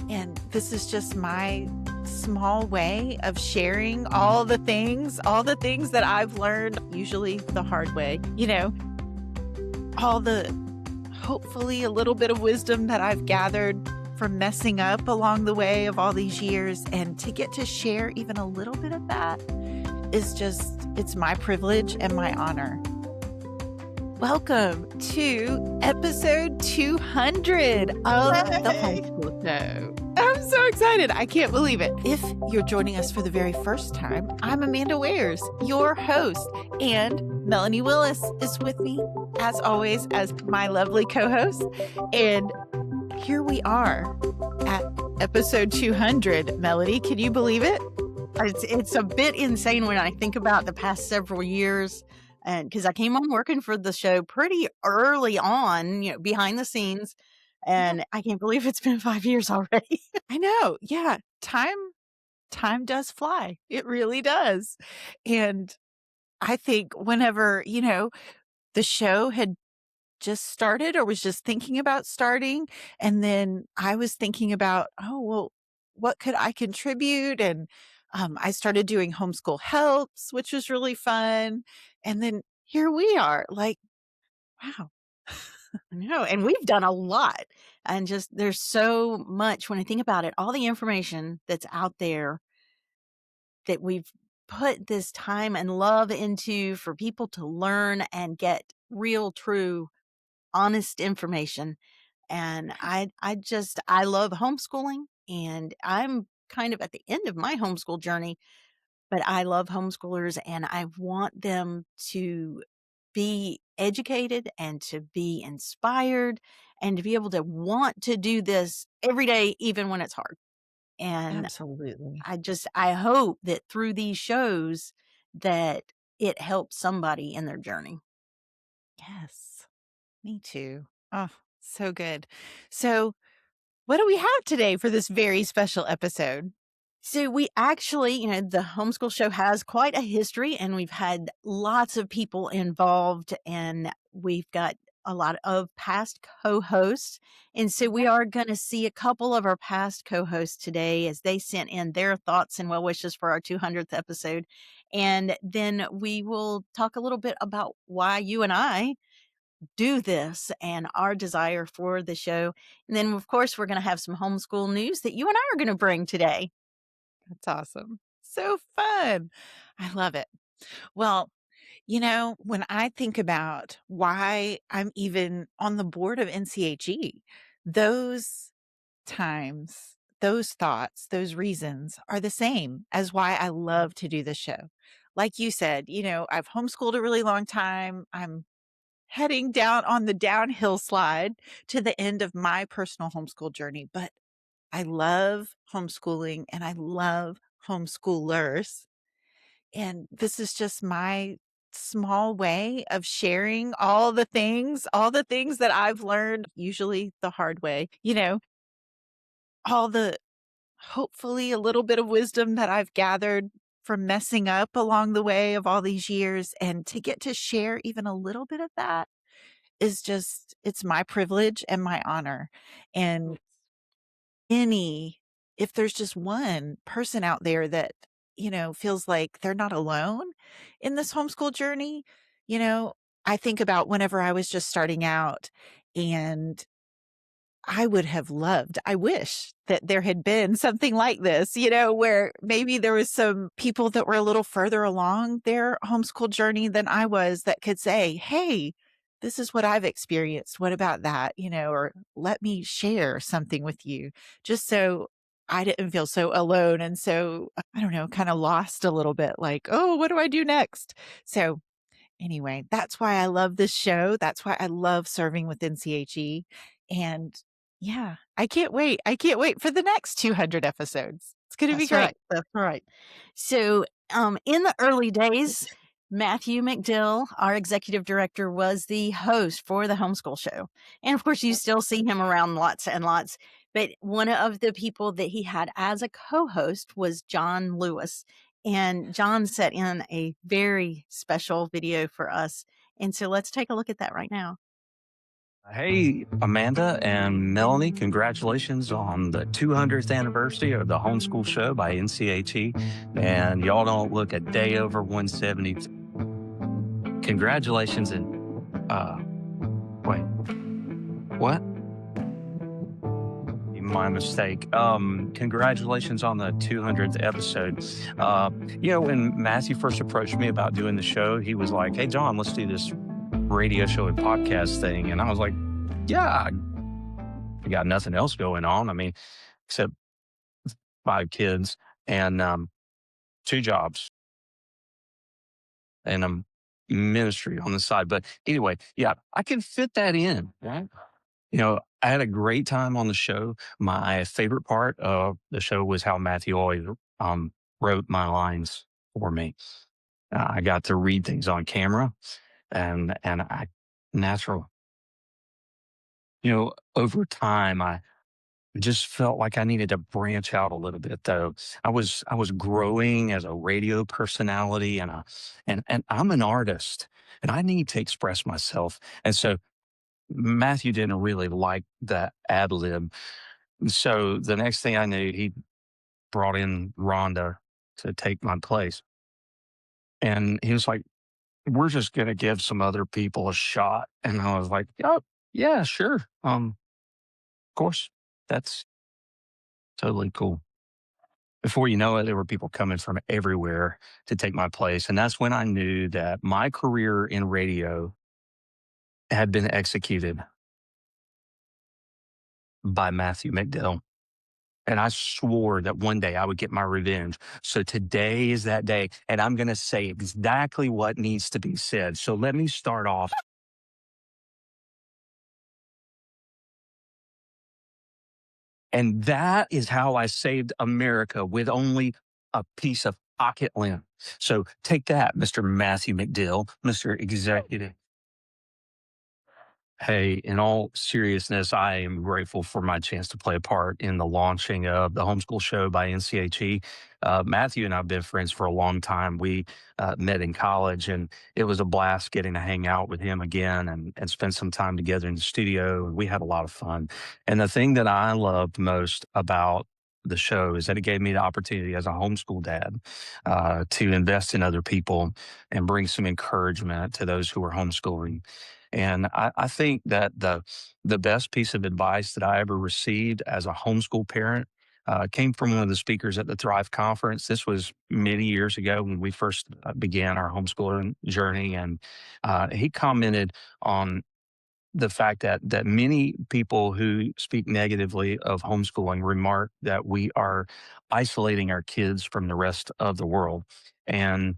And this is just my small way of sharing all the things that I've learned, usually the hard way, all the hopefully a little bit of wisdom that I've gathered from messing up along the way of all these years. And to get to share even a little bit of that is it's my privilege and my honor. Welcome to episode 200 of the Yay! Homeschool Show. I'm so excited. I can't believe it. If you're joining us for the very first time, I'm Amanda Wares, your host, and Melanie Willis is with me, as always, as my lovely co-host. And here we are at episode 200. Melanie, can you believe it? It's a bit insane when I think about the past several years, and because I came on working for the show pretty early on, behind the scenes, and I can't believe it's been 5 years already. I know. Yeah. Time does fly. It really does. And I think whenever, the show had just started or was just thinking about starting, and then I was thinking about, oh, well, what could I contribute? And I started doing homeschool helps, which was really fun. And then here we are, like, wow. I know, and we've done a lot, and just there's so much when I think about it, all the information that's out there that we've put this time and love into for people to learn and get real, true, honest information. And I love homeschooling, and I'm kind of at the end of my homeschool journey, but I love homeschoolers and I want them to be educated and to be inspired and to be able to want to do this every day, even when it's hard. And Absolutely. I hope that through these shows that it helps somebody in their journey. Yes, me too. Oh, so good. So, what do we have today for this very special episode? So we actually, the homeschool show has quite a history, and we've had lots of people involved, and we've got a lot of past co-hosts. And so we are going to see a couple of our past co-hosts today as they sent in their thoughts and well wishes for our 200th episode. And then we will talk a little bit about why you and I do this and our desire for the show. And then, of course, we're going to have some homeschool news that you and I are going to bring today. That's awesome. So fun. I love it. Well, when I think about why I'm even on the board of NCHE, those times, those thoughts, those reasons are the same as why I love to do the show. Like you said, I've homeschooled a really long time. I'm heading down on the downhill slide to the end of my personal homeschool journey, but I love homeschooling and I love homeschoolers. And this is just my small way of sharing all the things that I've learned, usually the hard way, all the hopefully a little bit of wisdom that I've gathered from messing up along the way of all these years. And to get to share even a little bit of that it's my privilege and my honor. And if there's just one person out there that, feels like they're not alone in this homeschool journey, you know, I think about whenever I was just starting out, and I wish that there had been something like this, where maybe there was some people that were a little further along their homeschool journey than I was that could say, hey, this is what I've experienced. What about that? Or let me share something with you just so I didn't feel so alone. And so, I don't know, kind of lost a little bit like, oh, what do I do next? So, anyway, that's why I love this show. That's why I love serving with NCHE. And yeah, I can't wait. I can't wait for the next 200 episodes. It's going to be That's great. right. That's right. So, in the early days, Matthew McDill, our executive director, was the host for the Homeschool Show. And of course, you still see him around lots and lots. But one of the people that he had as a co host was John Lewis. And John set in a very special video for us. And so let's take a look at that right now. Hey, Amanda and Melanie, congratulations on the 200th anniversary of the Homeschool Show by NCHE. And y'all don't look a day over 170. Congratulations. And wait, what? My mistake. Congratulations on the 200th episode. When Matthew first approached me about doing the show, he was like, "Hey, John, let's do this radio show and podcast thing." And I was like, "Yeah, I got nothing else going on. I mean, except 5 kids and 2 jobs and ministry on the side." But anyway, yeah, I can fit that in. Right. I had a great time on the show. My favorite part of the show was how Matthew always um, wrote my lines for me. I got to read things on camera, and I natural. Over time, I just felt like I needed to branch out a little bit though. I was growing as a radio personality and I'm an artist and I need to express myself. And so Matthew didn't really like that ad lib. So the next thing I knew, he brought in Rhonda to take my place. And he was like, "We're just gonna give some other people a shot." And I was like, "Oh, yeah, sure. Of course. That's totally cool." Before you know it, there were people coming from everywhere to take my place. And that's when I knew that my career in radio had been executed by Matthew McDill. And I swore that one day I would get my revenge. So today is that day. And I'm going to say exactly what needs to be said. So let me start off. And that is how I saved America with only a piece of pocket lint. So take that, Mr. Matthew McDill, Mr. Executive. Hey, in all seriousness, I am grateful for my chance to play a part in the launching of the Homeschool Show by NCHE. Matthew and I have been friends for a long time. We met in college, and it was a blast getting to hang out with him again and spend some time together in the studio. And we had a lot of fun. And the thing that I loved most about the show is that it gave me the opportunity as a homeschool dad to invest in other people and bring some encouragement to those who are homeschooling. And I think that the best piece of advice that I ever received as a homeschool parent came from one of the speakers at the Thrive Conference. This was many years ago when we first began our homeschooling journey, and he commented on the fact that many people who speak negatively of homeschooling remark that we are isolating our kids from the rest of the world. And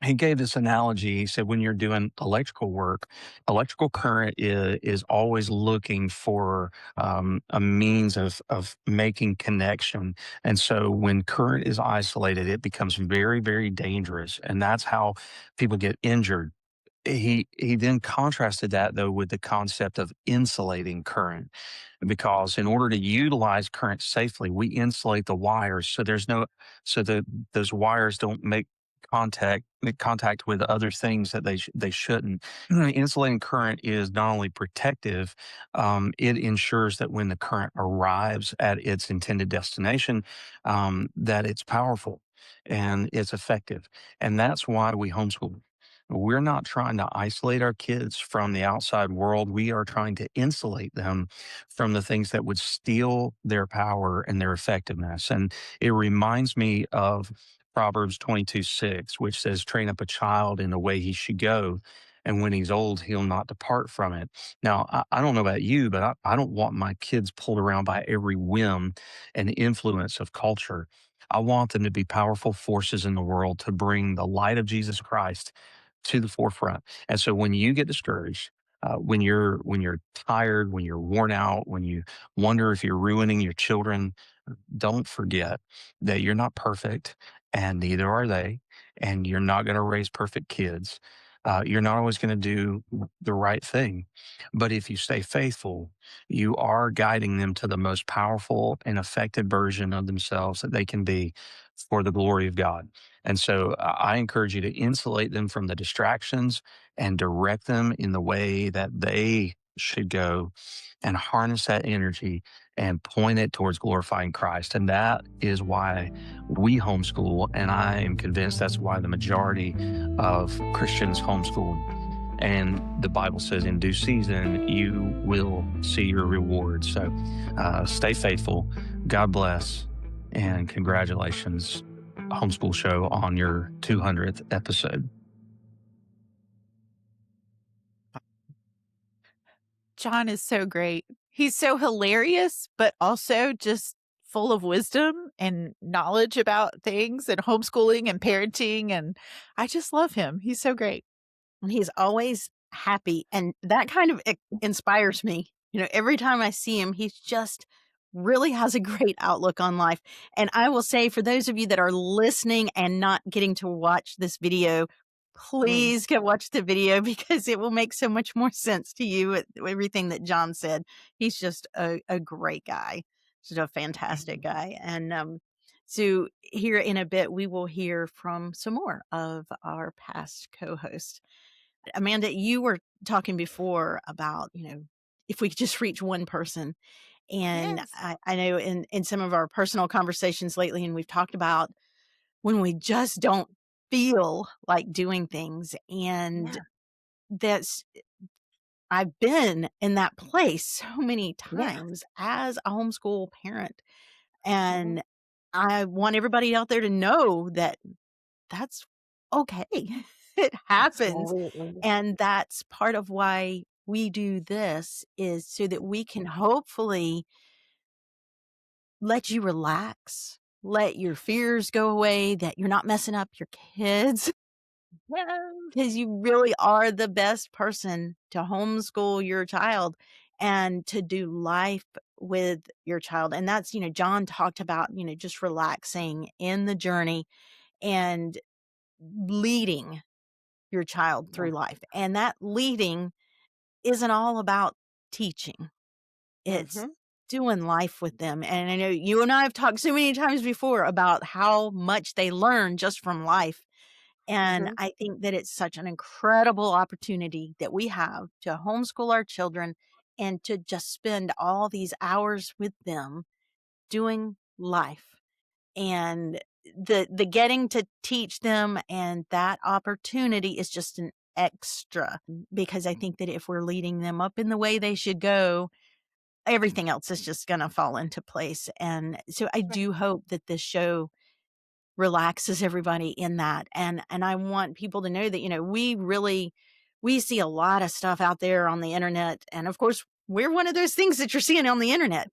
he gave this analogy. He said, when you're doing electrical work, electrical current is always looking for a means of making connection. And so when current is isolated, it becomes very, very dangerous. And that's how people get injured. He then contrasted that though with the concept of insulating current, because in order to utilize current safely, we insulate the wires so there's no so that those wires don't make contact with other things that they shouldn't. Insulating current is not only protective, it ensures that when the current arrives at its intended destination, that it's powerful and it's effective. And that's why we homeschool. We're not trying to isolate our kids from the outside world. We are trying to insulate them from the things that would steal their power and their effectiveness. And it reminds me of Proverbs 22:6, which says, "Train up a child in the way he should go. And when he's old, he'll not depart from it." Now, I don't know about you, but I don't want my kids pulled around by every whim and influence of culture. I want them to be powerful forces in the world to bring the light of Jesus Christ to the forefront. And so when you get discouraged, when you're tired, when you're worn out, when you wonder if you're ruining your children, don't forget that you're not perfect and neither are they. And you're not going to raise perfect kids. You're not always going to do the right thing. But if you stay faithful, you are guiding them to the most powerful and effective version of themselves that they can be for the glory of God. And so I encourage you to insulate them from the distractions and direct them in the way that they should go and harness that energy and point it towards glorifying Christ. And that is why we homeschool. And I am convinced that's why the majority of Christians homeschool. And the Bible says, in due season, you will see your reward. So stay faithful. God bless. And congratulations, Homeschool Show, on your 200th episode. John is so great. He's so hilarious, but also just full of wisdom and knowledge about things and homeschooling and parenting. And I just love him. He's so great. And he's always happy, and that kind of inspires me. Every time I see him, he's just really has a great outlook on life. And I will say, for those of you that are listening and not getting to watch this video, please go watch the video, because it will make so much more sense to you with everything that John said. He's just a great guy, just a fantastic guy. And so here in a bit, we will hear from some more of our past co-hosts. Amanda, you were talking before about, if we could just reach one person. And Yes. I know in some of our personal conversations lately, and we've talked about when we just don't feel like doing things. And Yeah. that's, I've been in that place so many Yeah. times as a homeschool parent. Mhm. And I want everybody out there to know that that's okay. It happens. Absolutely. And that's part of why we do this, is so that we can hopefully let you relax, let your fears go away, that you're not messing up your kids, Yeah. because you really are the best person to homeschool your child and to do life with your child. And that's, John talked about, just relaxing in the journey and leading your child Yeah. through life. And that leading isn't all about teaching. It's Mhm. doing life with them. And I know you and I have talked so many times before about how much they learn just from life. And Mhm. I think that it's such an incredible opportunity that we have to homeschool our children and to just spend all these hours with them doing life. And the getting to teach them and that opportunity is just an extra, because I think that if we're leading them up in the way they should go, everything else is just going to fall into place. And so I Right. do hope that this show relaxes everybody in that. And I want people to know that, we see a lot of stuff out there on the internet. And of course, we're one of those things that you're seeing on the internet.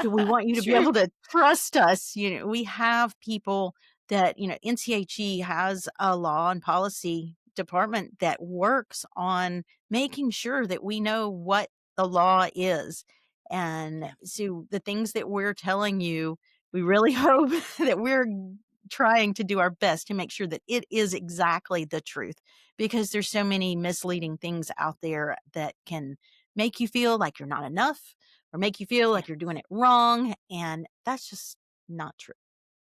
So we want you to be True. able to trust us. We have people that, NCHE has a law and policy department that works on making sure that we know what the law is. And Yeah. so the things that we're telling you, we really hope that we're trying to do our best to make sure that it is exactly the truth, because there's so many misleading things out there that can make you feel like you're not enough, or make you feel Yeah. like you're doing it wrong. And that's just not true.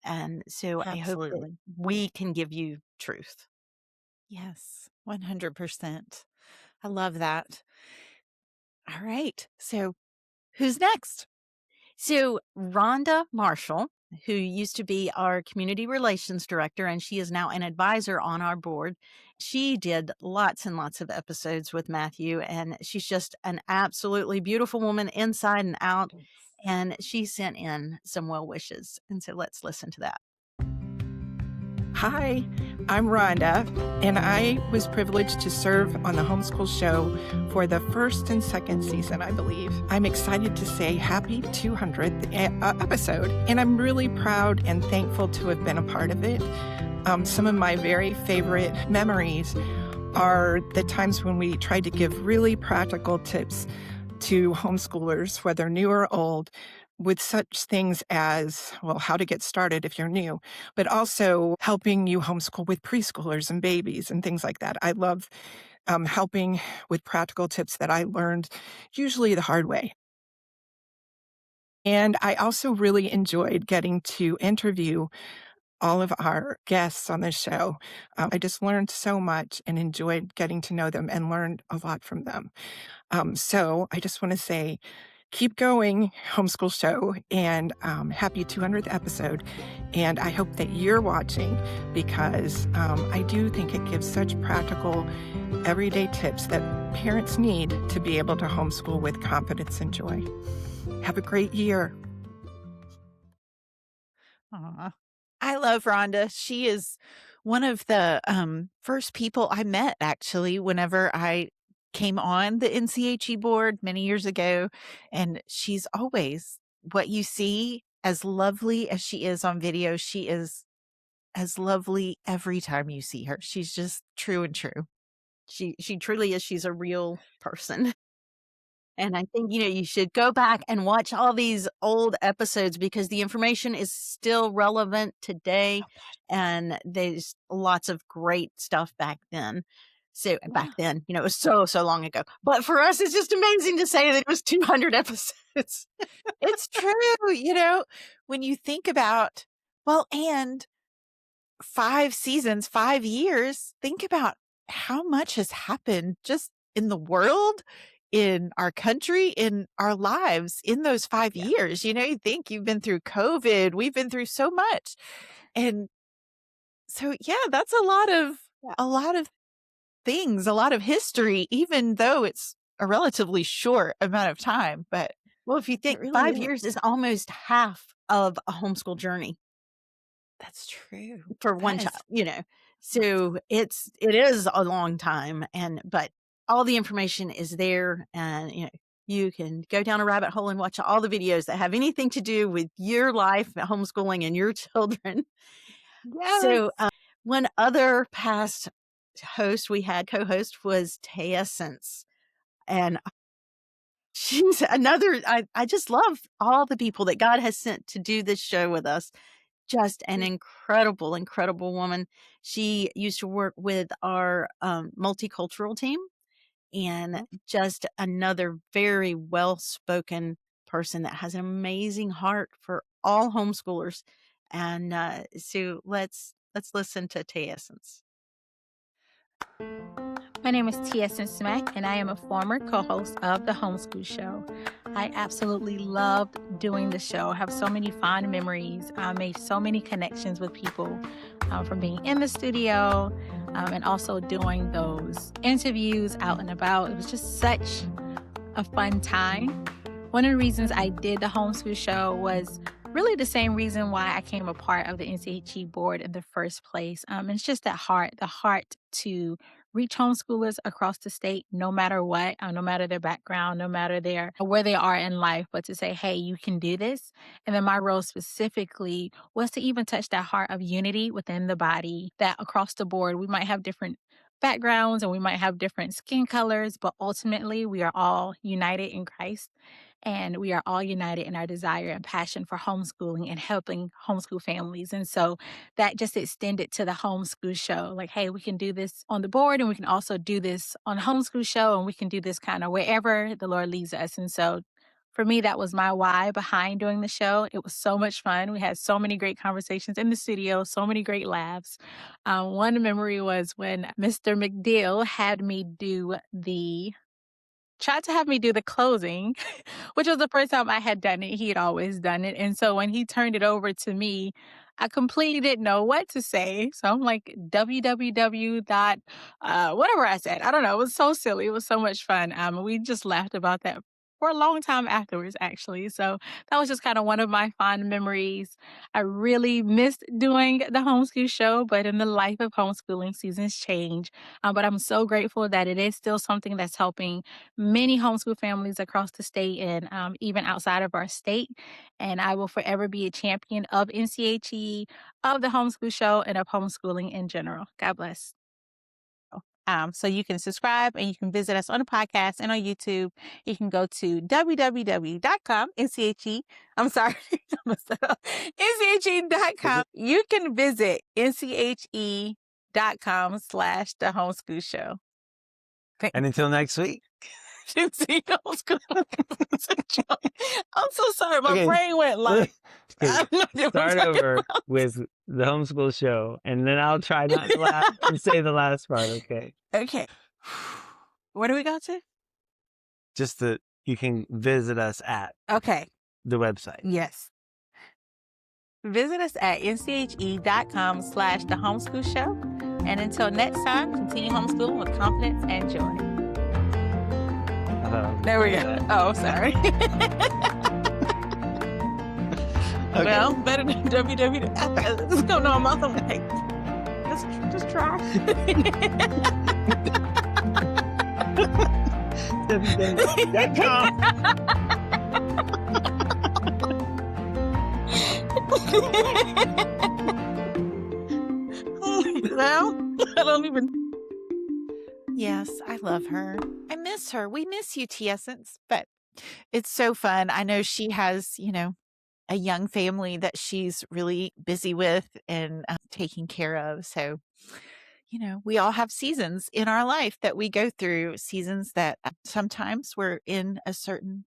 And so I hope that Absolutely. we can give you truth. Yes. 100%. I love that. All right. So who's next? So Rhonda Marshall, who used to be our community relations director, and she is now an advisor on our board. She did lots and lots of episodes with Matthew, and she's just an absolutely beautiful woman inside and out. And she sent in some well wishes. And so let's listen to that. Hi, I'm Rhonda, and I was privileged to serve on the Homeschool Show for the first and second season, I believe. I'm excited to say happy 200th episode, and I'm really proud and thankful to have been a part of it. Some of my very favorite memories are the times when we tried to give really practical tips to homeschoolers, whether new or old, with such things as, well, how to get started if you're new, but also helping you homeschool with preschoolers and babies and things like that. I love helping with practical tips that I learned usually the hard way. And I also really enjoyed getting to interview all of our guests on this show. I just learned so much and enjoyed getting to know them and learned a lot from them. So I just want to say, keep going, Homeschool Show, and happy 200th episode. And I hope that you're watching because I do think it gives such practical, everyday tips that parents need to be able to homeschool with confidence and joy. Have a great year. Aw. I love Rhonda. She is one of the first people I met, actually, whenever I came on the NCHE board many years ago. And she's always what you see, as lovely as she is on video. She is as lovely every time you see her. She's just true and true. She truly is. She's a real person. And I think, you should go back and watch all these old episodes because the information is still relevant today. And there's lots of great stuff back then. So back then, it was so long ago. But for us, it's just amazing to say that it was 200 episodes. It's true, when you think about, and 5 seasons, 5 years, think about how much has happened just in the world, in our country, in our lives in those 5 years. You think you've been through COVID, we've been through so much. And so, that's a lot of things, a lot of history, even though it's a relatively short amount of time. But well, if you think really 5 is. years is almost half of a homeschool journey. That's true. For one child, So it is a long time but all the information is there and you can go down a rabbit hole and watch all the videos that have anything to do with your life, homeschooling and your children. Yes. So one other past co-host was Te'Essence. And she's another, I just love all the people that God has sent to do this show with us. Just an incredible, incredible woman. She used to work with our multicultural team and just another very well-spoken person that has an amazing heart for all homeschoolers. And so let's listen to Te'Essence. My name is Te'Essence Mack, and I am a former co-host of the Homeschool Show. I absolutely loved doing the show. I have so many fond memories. I made so many connections with people from being in the studio and also doing those interviews out and about. It was just such a fun time. One of the reasons I did the Homeschool Show was really the same reason why I came a part of the NCHE board in the first place. It's just the heart to reach homeschoolers across the state, no matter what, no matter their background, no matter where they are in life, but to say, hey, you can do this. And then my role specifically was to even touch that heart of unity within the body, that across the board, we might have different backgrounds and we might have different skin colors, but ultimately we are all united in Christ. And we are all united in our desire and passion for homeschooling and helping homeschool families. And so that just extended to the Homeschool Show. Like, hey, we can do this on the board and we can also do this on the Homeschool Show and we can do this kind of wherever the Lord leads us. And so for me, that was my why behind doing the show. It was so much fun. We had so many great conversations in the studio, so many great laughs. One memory was when Mr. McDill tried to have me do the closing, which was the first time I had done it. He had always done it. And so when he turned it over to me, I completely didn't know what to say. So I'm like, www. Whatever I said. I don't know. It was so silly. It was so much fun. We just laughed about that for a long time afterwards, actually. So that was just kind of one of my fond memories. I really missed doing the Homeschool Show, but in the life of homeschooling, seasons change. But I'm so grateful that it is still something that's helping many homeschool families across the state and even outside of our state. And I will forever be a champion of NCHE, of the Homeschool Show, and of homeschooling in general. God bless. So you can subscribe and you can visit us on the podcast and on YouTube. You can go to www.com, NCHE. I'm sorry. NCHE.com. You can visit NCHE.com/the Homeschool Show. And until next week. I'm so sorry. My brain went like. I'm not doing Start talking over about- with the homeschool show, and then I'll try not to laugh and say the last part, okay? Okay. Where do we go to? Just that you can visit us at Okay. the website. Yes. Visit us at nche.com/The Homeschool Show. And until next time, continue homeschooling with confidence and joy. There we go. Oh, sorry. Well, better than www. Let's go to a month of like, just try. Well, I don't even. Yes, I love her. I miss her. We miss you, Te'Essence, but it's so fun. I know she has, a young family that she's really busy with and taking care of. So, we all have seasons in our life that we go through, seasons that sometimes we're in a certain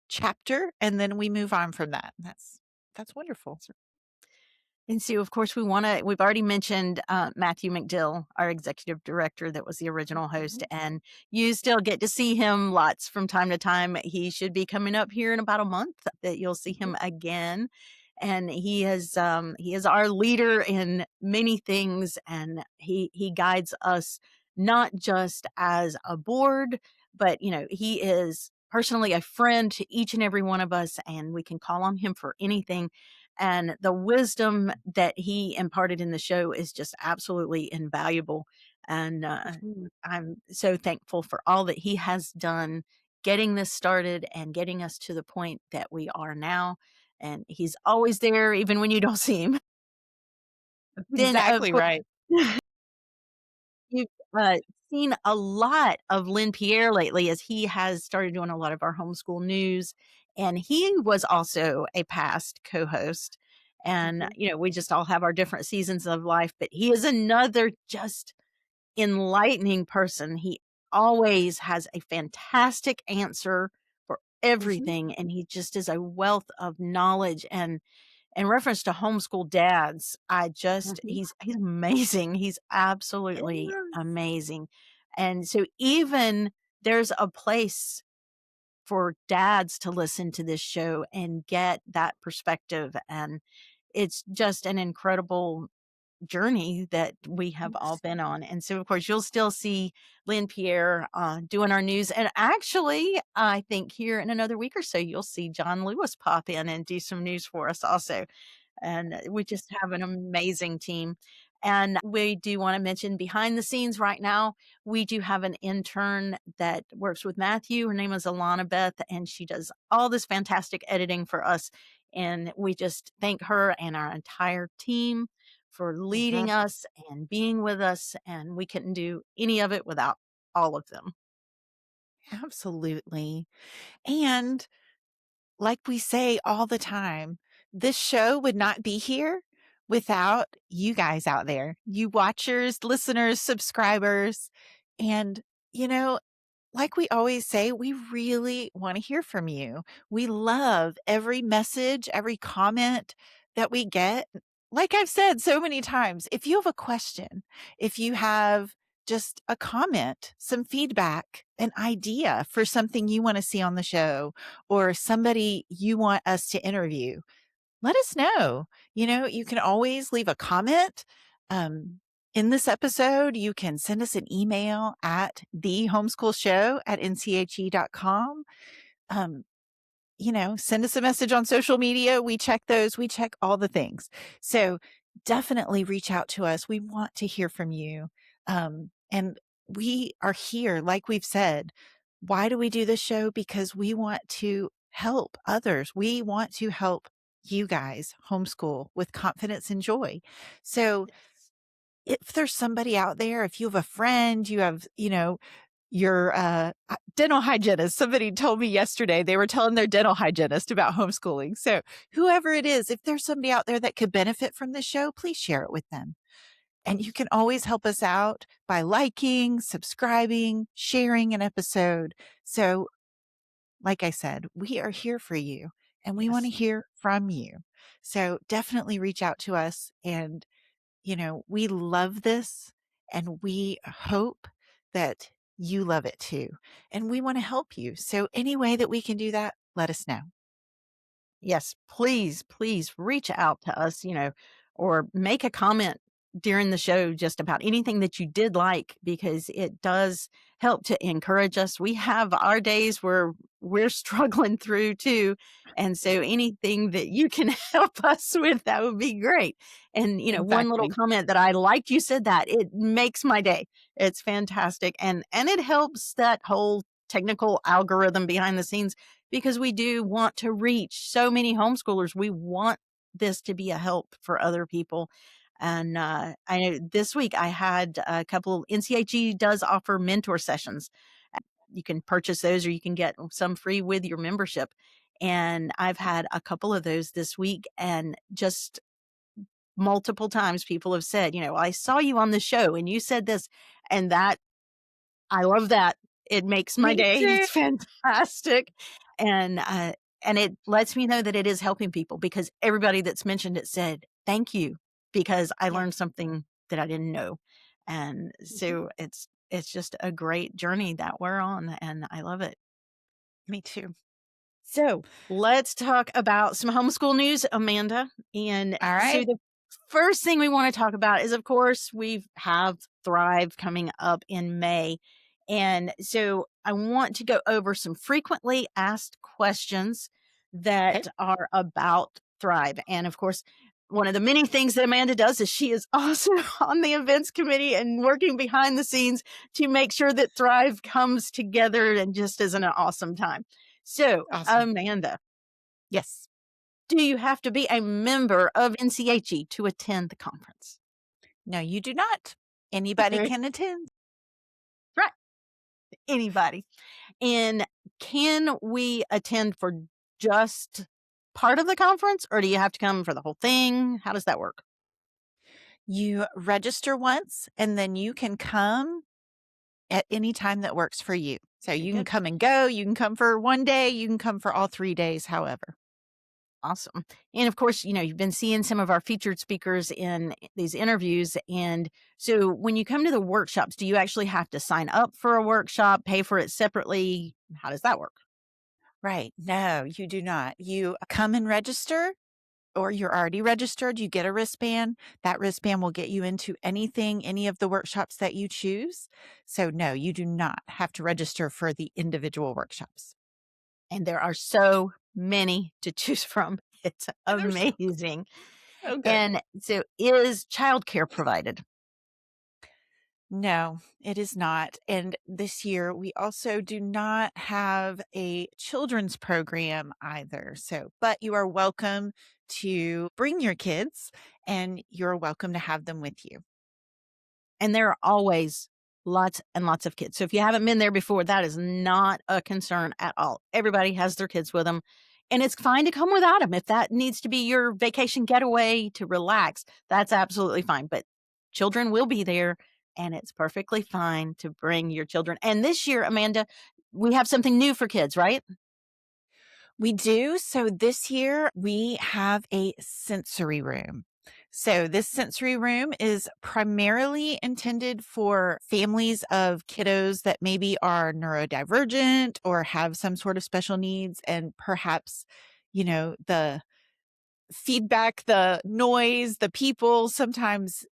chapter and then we move on from that. That's wonderful. And so, of course, we've already mentioned Matthew McDill, our executive director that was the original host, and you still get to see him lots from time to time. He should be coming up here in about a month that you'll see him again. And he is our leader in many things, and he guides us not just as a board, but he is personally a friend to each and every one of us, and we can call on him for anything. And the wisdom that he imparted in the show is just absolutely invaluable. And I'm so thankful for all that he has done getting this started and getting us to the point that we are now. And he's always there, even when you don't see him. Then, of Exactly course, right. you've seen a lot of Lynn Pierre lately as he has started doing a lot of our homeschool news. And he was also a past co-host. And, we just all have our different seasons of life, but he is another just enlightening person. He always has a fantastic answer for everything. And he just is a wealth of knowledge. And in reference to homeschool dads, he's amazing. He's absolutely amazing. And so even there's a place for dads to listen to this show and get that perspective. And it's just an incredible journey that we have all been on. And so, of course, you'll still see Lynn Pierre doing our news. And actually, I think here in another week or so, you'll see John Lewis pop in and do some news for us also. And we just have an amazing team. And we do want to mention behind the scenes right now, we do have an intern that works with Matthew. Her name is Alana Beth, and she does all this fantastic editing for us. And we just thank her and our entire team for leading us and being with us. And we couldn't do any of it without all of them. Absolutely. And like we say all the time, this show would not be here without you guys out there, you watchers, listeners, subscribers. And, like we always say, we really want to hear from you. We love every message, every comment that we get. Like I've said so many times, if you have a question, if you have just a comment, some feedback, an idea for something you want to see on the show, or somebody you want us to interview, let us know. You can always leave a comment. In this episode, you can send us an email at thehomeschoolshow@nche.com. Send us a message on social media. We check those. We check all the things. So definitely reach out to us. We want to hear from you. And we are here, like we've said. Why do we do this show? Because we want to help others. We want to help you guys homeschool with confidence and joy. So if there's somebody out there, if you have a friend, you have, your dental hygienist. Somebody told me yesterday they were telling their dental hygienist about homeschooling. So whoever it is, if there's somebody out there that could benefit from the show, please share it with them. And you can always help us out by liking, subscribing, sharing an episode. So like I said, we are here for you. and we want to Yes. hear from you. So definitely reach out to us. And, we love this and we hope that you love it too. And we want to help you. So any way that we can do that, let us know. Yes, please, please reach out to us, or make a comment during the show just about anything that you did like, because it does help to encourage us. We have our days where we're struggling through too. And so anything that you can help us with, that would be great. And, one little Exactly. comment that I liked, you said that it makes my day. It's fantastic. And it helps that whole technical algorithm behind the scenes, because we do want to reach so many homeschoolers. We want this to be a help for other people. And I know this week I had a couple. NCHE does offer mentor sessions. You can purchase those, or you can get some free with your membership. And I've had a couple of those this week, and just multiple times people have said, I saw you on the show and you said this, and that I love that. It makes my Me day. too. It's fantastic. And it lets me know that it is helping people, because everybody that's mentioned it said, thank you, because I Yeah. learned something that I didn't know. And Mhm. so it's just a great journey that we're on, and I love it. Me too. So let's talk about some homeschool news, Amanda. And All so right. the first thing we want to talk about is, of course, we have Thrive coming up in May. And so I want to go over some frequently asked questions Okay. that are about Thrive. And of course, one of the many things that Amanda does is she is also on the events committee and working behind the scenes to make sure that Thrive comes together and just is an awesome time. So, Awesome. Amanda, Yes. do you have to be a member of NCHE to attend the conference? No, you do not. Anybody Right. can attend. Anybody. And can we attend for just part of the conference, or do you have to come for the whole thing? How does that work? You register once and then you can come at any time that works for you. So Very you can good. come and go. You can come for one day. You can come for all 3 days, however. Awesome. And of course, you've been seeing some of our featured speakers in these interviews. And so when you come to the workshops, do you actually have to sign up for a workshop, pay for it separately? How does that work? Right. No, you do not. You come and register, or you're already registered. You get a wristband. That wristband will get you into anything, any of the workshops that you choose. So, no, you do not have to register for the individual workshops. And there are so many to choose from. It's They're so, amazing. so good. And so, is childcare provided? No, it is not. And this year, we also do not have a children's program either. So, but you are welcome to bring your kids and you're welcome to have them with you. And there are always lots and lots of kids. So if you haven't been there before, that is not a concern at all. Everybody has their kids with them. And it's fine to come without them. If that needs to be your vacation getaway to relax, that's absolutely fine. But children will be there, and it's perfectly fine to bring your children. And this year, Amanda, we have something new for kids, right? We do. So this year we have a sensory room. So this sensory room is primarily intended for families of kiddos that maybe are neurodivergent or have some sort of special needs, and perhaps, the feedback, the noise, the people, sometimes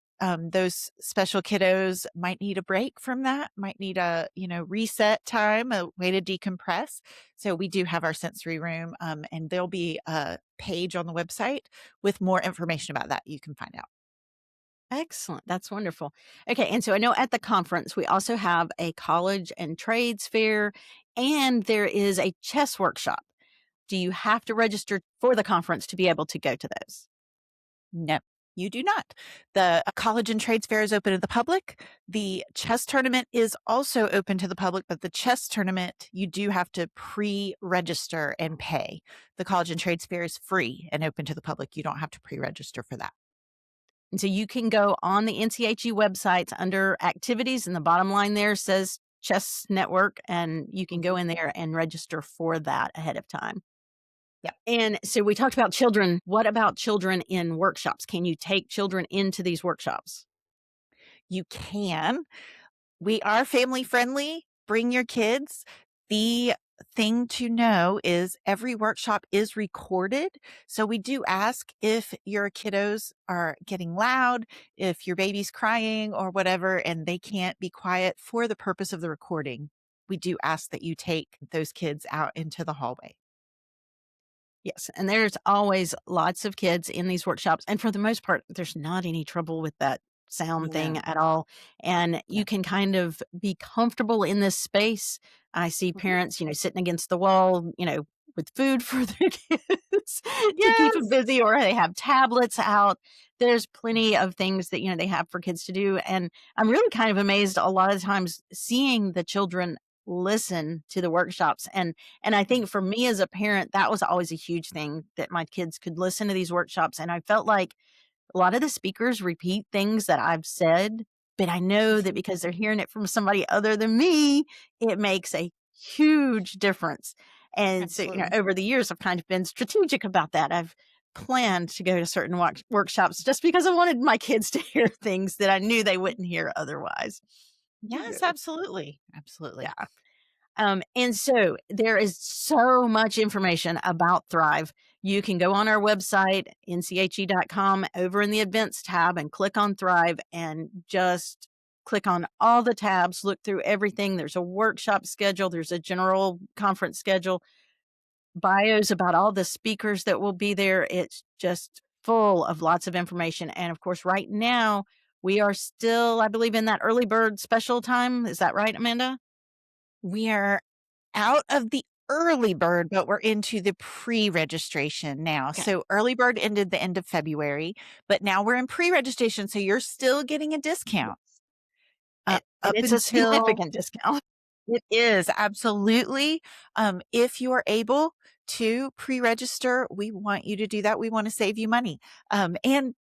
those special kiddos might need a break from that, might need a, reset time, a way to decompress. So we do have our sensory room, and there'll be a page on the website with more information about that you can find out. Excellent. That's wonderful. Okay. And so I know at the conference, we also have a college and trades fair, and there is a chess workshop. Do you have to register for the conference to be able to go to those? No, you do not. The college and trades fair is open to the public. The chess tournament is also open to the public, but the chess tournament, you do have to pre-register and pay. The college and trades fair is free and open to the public. You don't have to pre-register for that. And so you can go on the NCHE websites under activities, and the bottom line there says Chess Network, and you can go in there and register for that ahead of time. And so we talked about children. What about children in workshops? Can you take children into these workshops? You can. We are family friendly. Bring your kids. The thing to know is every workshop is recorded. So we do ask if your kiddos are getting loud, if your baby's crying or whatever, and they can't be quiet for the purpose of the recording. We do ask that you take those kids out into the hallway. Yes, and there's always lots of kids in these workshops, and for the most part, there's not any trouble with that sound thing No. at all, and you can kind of be comfortable in this space. I see parents, sitting against the wall, with food for their kids to keep them Yes. busy, or they have tablets out. There's plenty of things that, they have for kids to do, and I'm really kind of amazed a lot of times seeing the children listen to the workshops. And I think for me as a parent, that was always a huge thing, that my kids could listen to these workshops. And I felt like a lot of the speakers repeat things that I've said, but I know that because they're hearing it from somebody other than me, it makes a huge difference. And so, Absolutely. over the years, I've kind of been strategic about that. I've planned to go to certain workshops just because I wanted my kids to hear things that I knew they wouldn't hear otherwise. Yes, absolutely. Absolutely. Yeah. And so there is so much information about Thrive. You can go on our website, nche.com, over in the events tab and click on Thrive and just click on all the tabs, look through everything. There's a workshop schedule. There's a general conference schedule, bios about all the speakers that will be there. It's just full of lots of information. And of course, right now we are still, I believe, in that early bird special time. Is that right, Amanda? We are out of the early bird, but we're into the pre-registration now. Okay. So early bird ended the end of February, but now we're in pre-registration. So you're still getting a discount. And Up it's a until significant discount. it is absolutely. If you are able to pre-register, we want you to do that. We want to save you money. And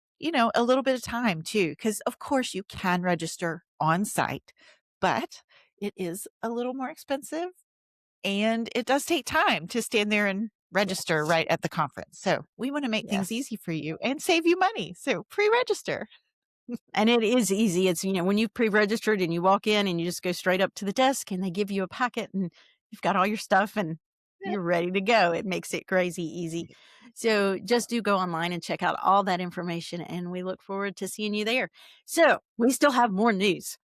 a little bit of time too, because of course you can register on site, but it is a little more expensive and it does take time to stand there and register Yes. right at the conference. So we want to make things Yes. easy for you and save you money. So pre-register. And it is easy. It's, when you've pre-registered and you walk in and you just go straight up to the desk and they give you a packet and you've got all your stuff and you're ready to go. It makes it crazy easy. So just do go online and check out all that information. And we look forward to seeing you there. So we still have more news.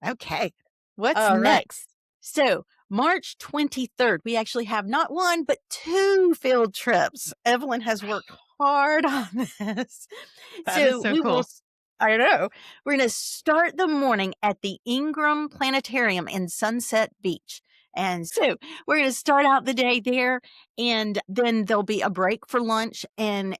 Okay. What's All right. next? So March 23rd, we actually have not one, but 2 field trips. Evelyn has worked hard on this. That is so we cool. will, I know, we're going to start the morning at the Ingram Planetarium in Sunset Beach. And so we're going to start out the day there, and then there'll be a break for lunch, and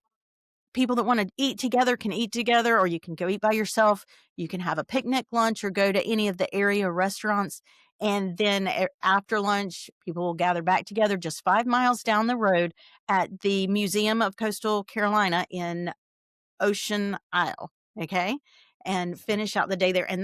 people that want to eat together can eat together, or you can go eat by yourself. You can have a picnic lunch or go to any of the area restaurants. And then after lunch, people will gather back together just 5 miles down the road at the Museum of Coastal Carolina in Ocean Isle. Okay. And finish out the day there. And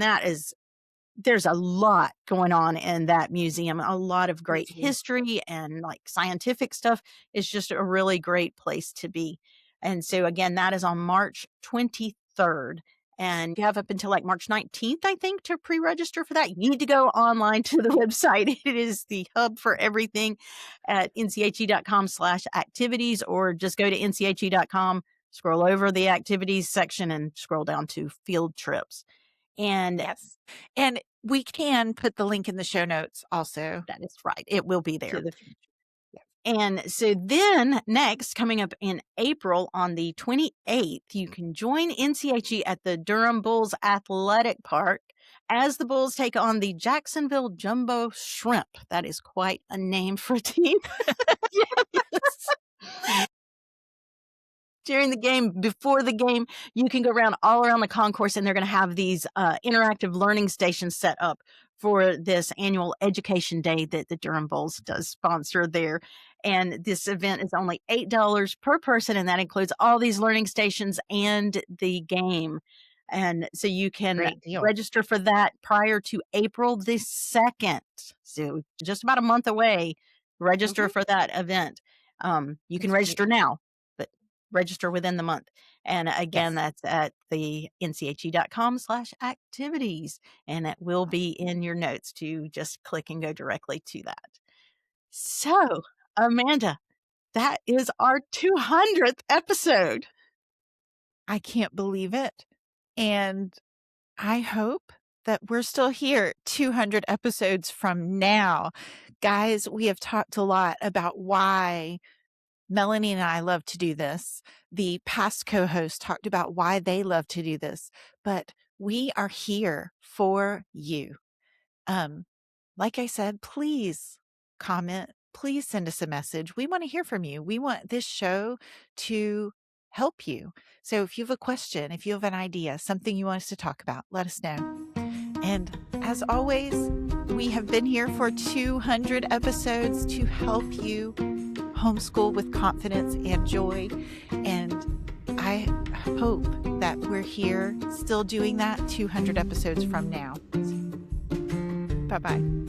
there's a lot going on in that museum, a lot of great history and like scientific stuff. It's just a really great place to be. And so again, that is on March 23rd. And you have up until like March 19th, I think, to pre-register for that. You need to go online to the website. It is the hub for everything at nche.com/activities, or just go to nche.com, scroll over the activities section and scroll down to field trips. And Yes. And we can put the link in the show notes also. that is right. It will be there. To the future. And so then next, coming up in April on the 28th, you can join NCHE at the Durham Bulls Athletic Park as the Bulls take on the Jacksonville Jumbo Shrimp. That is quite a name for a team. Yes. During the game, before the game, you can go around all around the concourse, and they're going to have these interactive learning stations set up for this annual education day that the Durham Bulls does sponsor there. And this event is only $8 per person, and that includes all these learning stations and the game. And so you can Great deal. register for that prior to April the 2nd. So just about a month away, register for that event. You can That's great. register now, but register within the month. And again, Yes. that's at the nche.com/activities. And it will be in your notes to just click and go directly to that. So, Amanda, that is our 200th episode. I can't believe it. And I hope that we're still here 200 episodes from now. Guys, we have talked a lot about why Melanie and I love to do this. The past co-hosts talked about why they love to do this, but we are here for you. Like I said, please comment, please send us a message. We want to hear from you. We want this show to help you. So if you have a question, if you have an idea, something you want us to talk about, let us know. And as always, we have been here for 200 episodes to help you homeschool with confidence and joy. And I hope that we're here still doing that 200 episodes from now. Bye-bye.